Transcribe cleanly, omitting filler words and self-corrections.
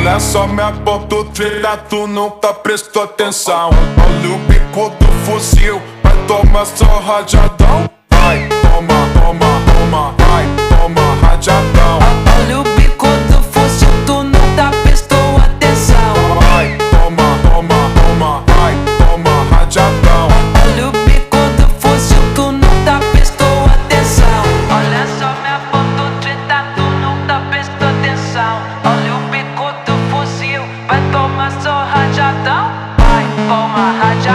Olha só minha ponto treta, tu nunca prestou atenção. Olha o bico do fuzil, vai tomar só rajadão. Vai, toma, toma, toma, vai, toma rajadão. Olha o bico do fuzil, tu nunca prestou atenção. Vai, toma, toma, toma, vai, toma rajadão. Olha o bico do fuzil, tu nunca prestou atenção. Olha só minha ponto treta, tu nunca prestou atenção. Olha o bico do fuzil, vai tomar só rajadão. Vai, toma rajadão.